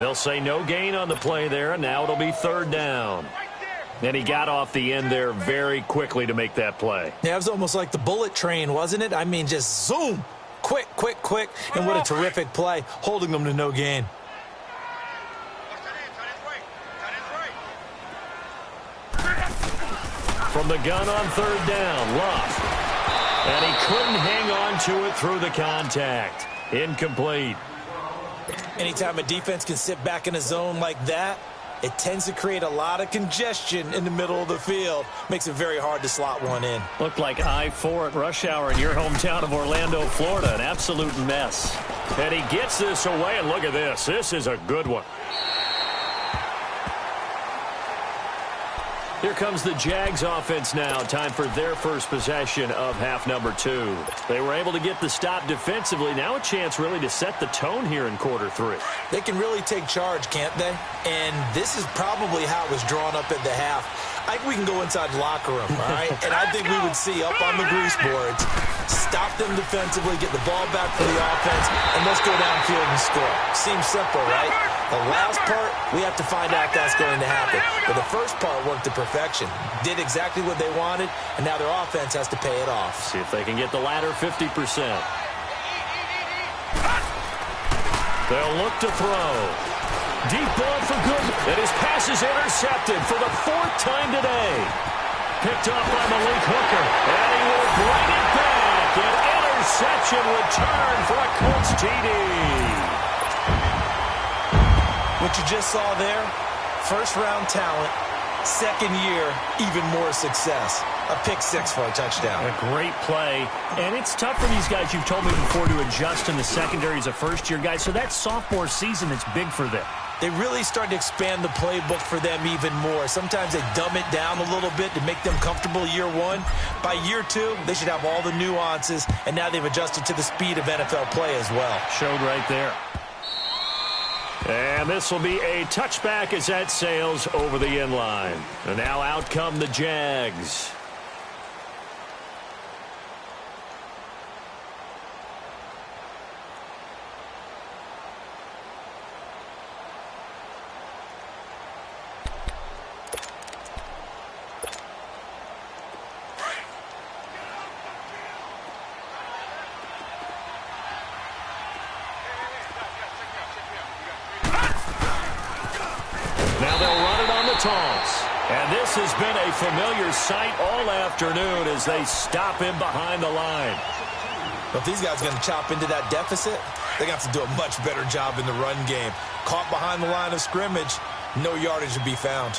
They'll say no gain on the play there, and now it'll be third down. And he got off the end there very quickly to make that play. Yeah, it was almost like the bullet train, wasn't it? I mean, just zoom. Quick, quick, quick. And what a terrific play, holding them to no gain. From the gun on third down, Luck. And he couldn't hang on to it through the contact. Incomplete. Anytime a defense can sit back in a zone like that, it tends to create a lot of congestion in the middle of the field. Makes it very hard to slot one in. Looked like I-4 at rush hour in your hometown of Orlando, Florida. An absolute mess. And he gets this away, and look at this. This is a good one. Here comes the Jags offense now. Time for their first possession of half number 2. They were able to get the stop defensively. Now a chance really to set the tone here in quarter 3. They can really take charge, can't they? And this is probably how it was drawn up at the half. I think we can go inside the locker room, all right? And I think we would see up on the grease boards, stop them defensively, get the ball back for the offense, and let's go downfield and score. Seems simple, right? The last part, we have to find out that's going to happen. But the first part worked to perfection. Did exactly what they wanted, and now their offense has to pay it off. See if they can get the latter 50%. They'll look to throw. Deep ball for good. And his pass is intercepted for the 4th time today. Picked off by Malik Hooker. And he will bring it back. An interception return for a Colts TD. What you just saw there, first-round talent, second year, even more success. A pick 6 for a touchdown. A great play. And it's tough for these guys, you've told me before, to adjust in the secondary as a first-year guy. So that sophomore season is big for them. They really start to expand the playbook for them even more. Sometimes they dumb it down a little bit to make them comfortable year 1. By year 2, they should have all the nuances, and now they've adjusted to the speed of NFL play as well. Showed right there. And this will be a touchback as that sails over the end line. And now out come the Jags. Toss. And this has been a familiar sight all afternoon as they stop him behind the line. But if these guys are going to chop into that deficit, they're going to have to do a much better job in the run game. Caught behind the line of scrimmage, no yardage to be found.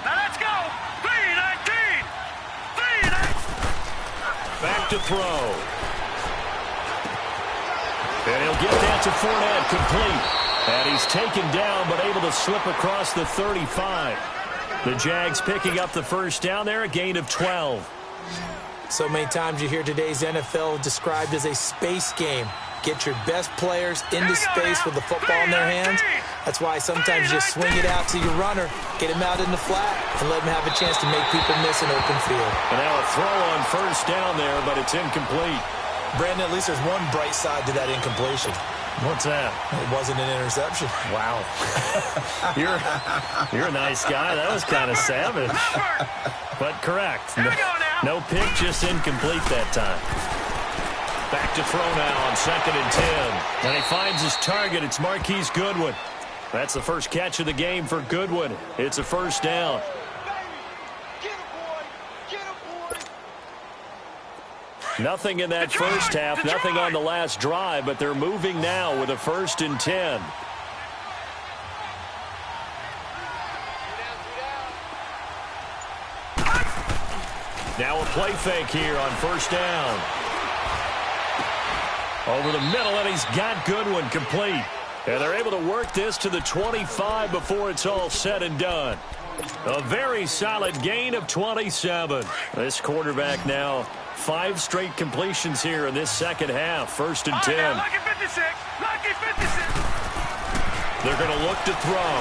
Now let's go. 3-19. Back to throw. And he'll get that to Fournette, complete. And he's taken down, but able to slip across the 35. The Jags picking up the first down there, a gain of 12. So many times you hear today's NFL described as a space game. Get your best players into space with the football in their hands. That's why sometimes you just swing it out to your runner, get him out in the flat, and let him have a chance to make people miss an open field. And now a throw on first down there, but it's incomplete. Brandon, at least there's one bright side to that incompletion. What's that? It wasn't an interception. Wow. You're a nice guy. That was kind of savage. But correct. No pick, just incomplete that time. Back to throw now on 2nd and 10. And he finds his target. It's Marquise Goodwin. That's the first catch of the game for Goodwin. It's a first down. Nothing in that first half, nothing on the last drive, but they're moving now with a 1st and 10. Now a play fake here on first down. Over the middle, and he's got Goodwin complete. And they're able to work this to the 25 before it's all said and done. A very solid gain of 27. This quarterback now 5 straight completions here in this second half. 1st and 10. Lucky 56. Lucky 56. They're going to look to throw.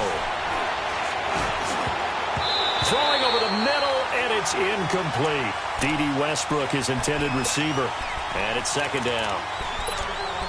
Throwing over the middle, and it's incomplete. D.D. Westbrook, his intended receiver. And it's 2nd down.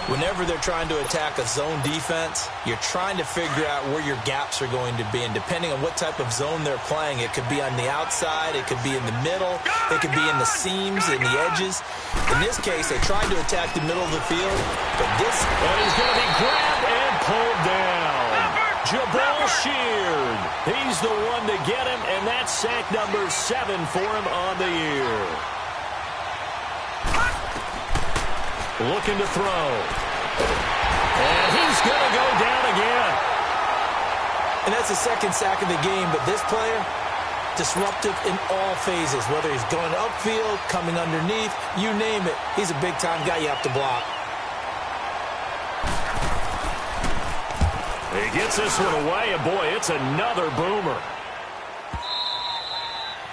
Whenever they're trying to attack a zone defense, you're trying to figure out where your gaps are going to be. And depending on what type of zone they're playing, it could be on the outside, it could be in the middle, it could be in the seams, in the edges. In this case, they tried to attack the middle of the field, but this... And he's going to be grabbed and pulled down. Jabal Sheard. He's the one to get him, and that's sack number 7 for him on the year. Looking to throw. And he's going to go down again. And that's the second sack of the game, but this player, disruptive in all phases, whether he's going upfield, coming underneath, you name it. He's a big-time guy you have to block. He gets this one away, and boy, it's another boomer.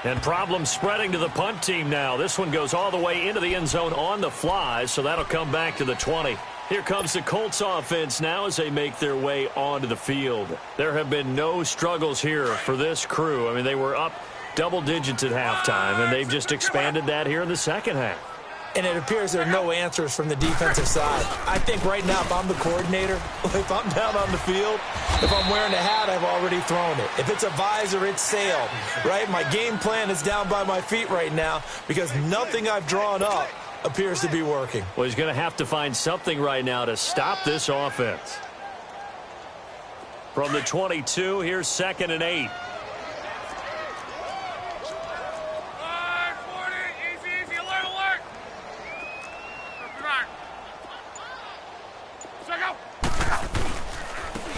And problems spreading to the punt team now. This one goes all the way into the end zone on the fly, so that'll come back to the 20. Here comes the Colts offense now as they make their way onto the field. There have been no struggles here for this crew. I mean, they were up double digits at halftime, and they've just expanded that here in the second half. And it appears there are no answers from the defensive side. I think right now, if I'm the coordinator, if I'm down on the field, if I'm wearing a hat, I've already thrown it. If it's a visor, it's sailed, right? My game plan is down by my feet right now because nothing I've drawn up appears to be working. Well, he's going to have to find something right now to stop this offense. From the 22, here's 2nd and 8.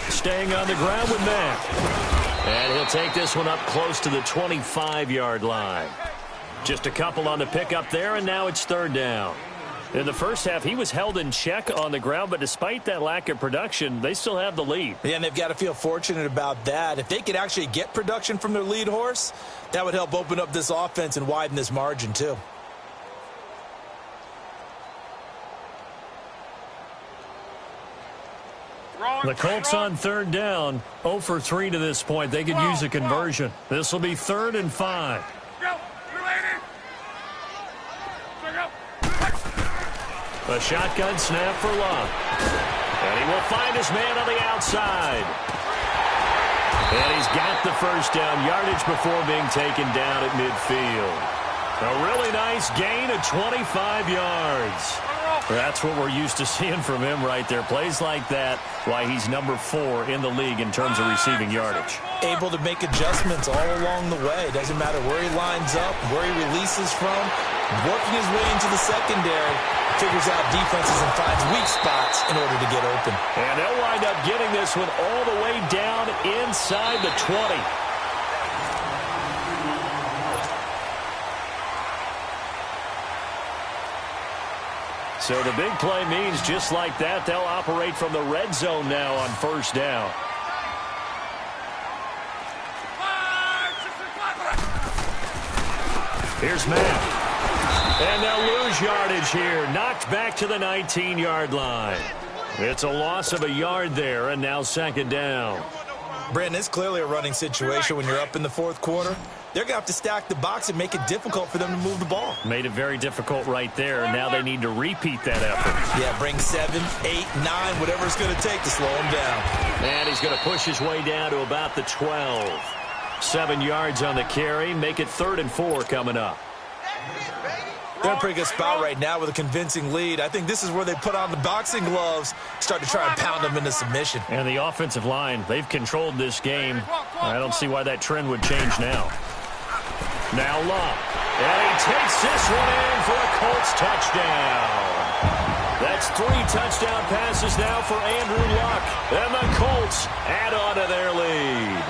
Staying on the ground with that. And he'll take this one up close to the 25-yard line. Just a couple on the pickup there, and now it's 3rd down. In the first half, he was held in check on the ground, but despite that lack of production, they still have the lead. Yeah, and they've got to feel fortunate about that. If they could actually get production from their lead horse, that would help open up this offense and widen this margin too. The Colts on 3rd down, 0 for 3 to this point. They could use a conversion. This will be 3rd and 5. A shotgun snap for Love. And he will find his man on the outside. And he's got the first down yardage before being taken down at midfield. A really nice gain of 25 yards. That's what we're used to seeing from him right there. Plays like that, why he's number 4 in the league in terms of receiving yardage. Able to make adjustments all along the way. Doesn't matter where he lines up, where he releases from. Working his way into the secondary, figures out defenses and finds weak spots in order to get open. And they'll wind up getting this one all the way down inside the 20. So the big play means just like that, they'll operate from the red zone now on 1st down. Here's Matt. And they'll lose yardage here. Knocked back to the 19-yard line. It's a loss of a yard there, and now 2nd down. Brandon, it's clearly a running situation when you're up in the 4th quarter. They're going to have to stack the box and make it difficult for them to move the ball. Made it very difficult right there. Now they need to repeat that effort. Yeah, bring 7, 8, 9, whatever it's going to take to slow him down. And he's going to push his way down to about the 12. 7 yards on the carry. Make it 3rd and 4 coming up. They're in a pretty good spot right now with a convincing lead. I think this is where they put on the boxing gloves, start to try and pound them into submission. And the offensive line, they've controlled this game. I don't see why that trend would change now. Now Love. And he takes this one in for a Colts touchdown. That's 3 touchdown passes now for Andrew Luck. And the Colts add on to their lead.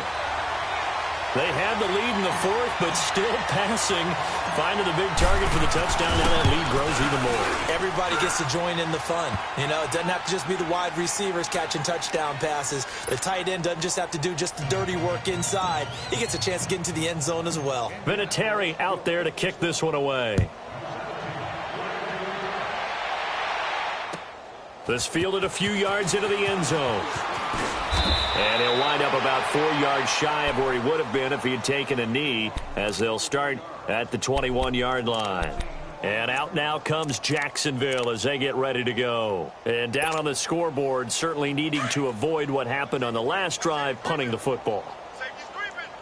They had the lead in the 4th, but still passing. Finding the big target for the touchdown. Now that lead grows even more. Everybody gets to join in the fun. You know, it doesn't have to just be the wide receivers catching touchdown passes. The tight end doesn't just have to do just the dirty work inside. He gets a chance to get into the end zone as well. Vinatieri out there to kick this one away. This fielded a few yards into the end zone. And he'll wind up about 4 yards shy of where he would have been if he had taken a knee, as they'll start at the 21-yard line. And out now comes Jacksonville as they get ready to go. And down on the scoreboard, certainly needing to avoid what happened on the last drive, punting the football.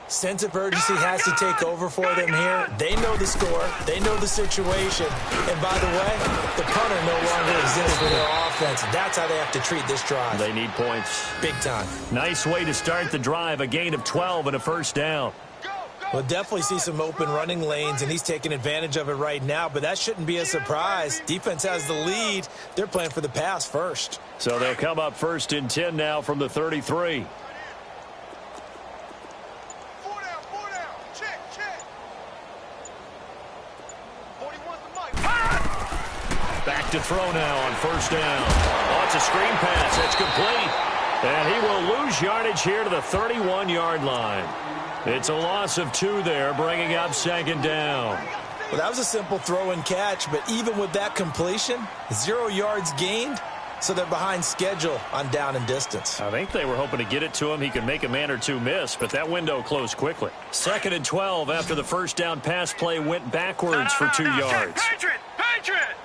Sense of urgency has to take over for them here. They know the score. They know the situation. And by the way, the punter no longer exists for their offense. That's how they have to treat this drive. They need points. Big time. Nice way to start the drive. A gain of 12 and a first down. We'll definitely see some open running lanes, and he's taking advantage of it right now, but that shouldn't be a surprise. Defense has the lead. They're playing for the pass first. So they'll come up 1st and 10 now from the 33. Back to throw now on 1st down. Oh, it's a screen pass. That's complete. And he will lose yardage here to the 31-yard line. It's a loss of 2 there, bringing up 2nd down. Well, that was a simple throw and catch, but even with that completion, 0 yards gained, so they're behind schedule on down and distance. I think they were hoping to get it to him. He could make a man or two miss, but that window closed quickly. 2nd and 12 after the first down pass play went backwards for 2 yards. Patriot!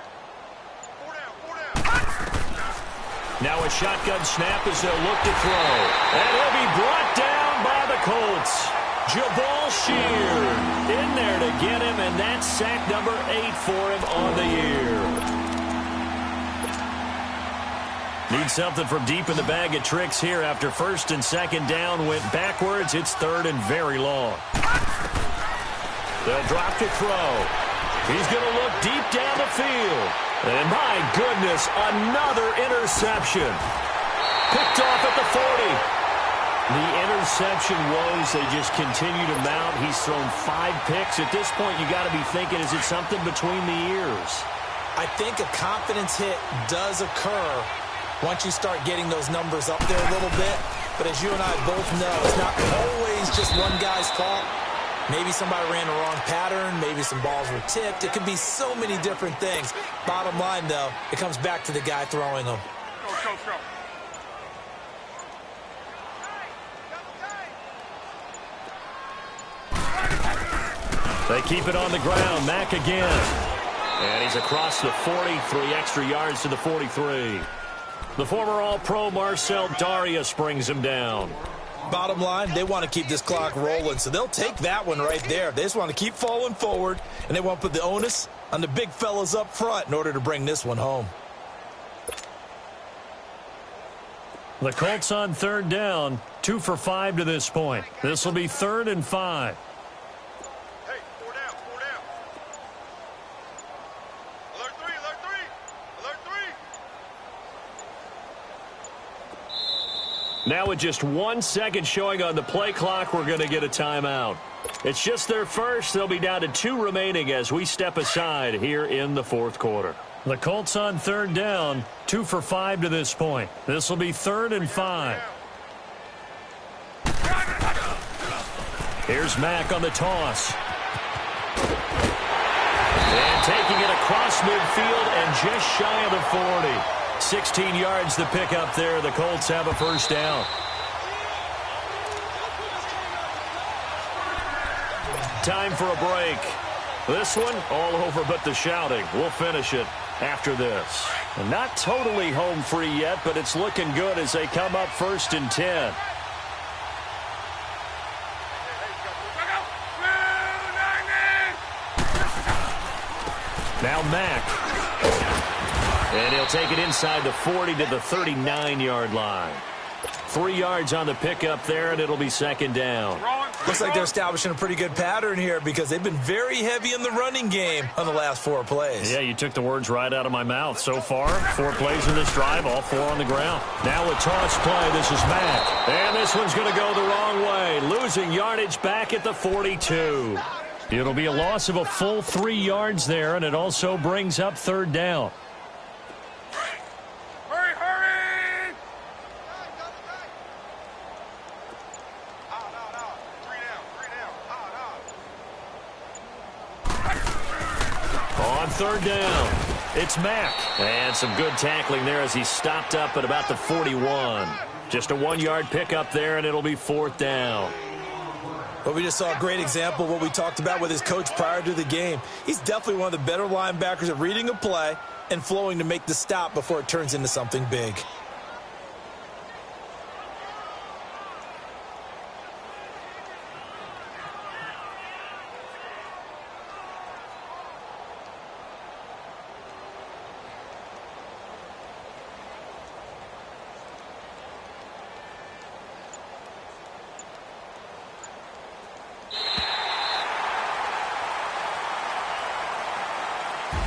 Now a shotgun snap as they'll look to throw. And he'll be brought down by the Colts. Jabal Sheard in there to get him, and that's sack number 8 for him on the year. Need something from deep in the bag of tricks here after 1st and 2nd down went backwards. It's 3rd and very long. They'll drop to throw. He's going to look deep down the field. And my goodness, another interception. Picked off at the 40. The interception woes, they just continue to mount. He's thrown 5 picks. At this point, you got to be thinking, is it something between the ears? I think a confidence hit does occur once you start getting those numbers up there a little bit. But as you and I both know, it's not always just one guy's fault. Maybe somebody ran the wrong pattern. Maybe some balls were tipped. It could be so many different things. Bottom line, though, it comes back to the guy throwing them. Go. They keep it on the ground. Mack again. And he's across the 40. 3 extra yards to the 43. The former All-Pro Marcel Darius brings him down. Bottom line, they want to keep this clock rolling, so they'll take that one right there. They just want to keep falling forward, and they want to put the onus on the big fellas up front in order to bring this one home. The Colts on 3rd down, 2 for 5 to this point. This will be 3rd and 5. Hey, 4 down. Alert 3. Now with just 1 second showing on the play clock, we're going to get a timeout. It's just their first. They'll be down to 2 remaining as we step aside here in the 4th quarter. The Colts on 3rd down, 2 for 5 to this point. This will be 3rd and 5. Here's Mack on the toss. And taking it across midfield and just shy of the 40. 16 yards to pick up there. The Colts have a 1st down. Time for a break. This one, all over but the shouting. We'll finish it after this. And not totally home free yet, but it's looking good as they come up 1st and 10. Now Mack. And he'll take it inside the 40 to the 39-yard line. 3 yards on the pickup there, and it'll be 2nd down. Looks like they're establishing a pretty good pattern here because they've been very heavy in the running game on the last 4 plays. Yeah, you took the words right out of my mouth. So far, 4 plays in this drive, all 4 on the ground. Now a toss play. This is Mack. And this one's going to go the wrong way, losing yardage back at the 42. It'll be a loss of a full 3 yards there, and it also brings up 3rd down. Hurry! On 3rd down, it's Mack. And some good tackling there as he stopped up at about the 41. Just a 1-yard pickup there, and it'll be 4th down. Well, we just saw a great example of what we talked about with his coach prior to the game. He's definitely one of the better linebackers at reading a play and flowing to make the stop before it turns into something big.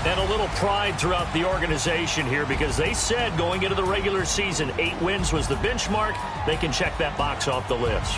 And a little pride throughout the organization here because they said going into the regular season, 8 wins was the benchmark. They can check that box off the list.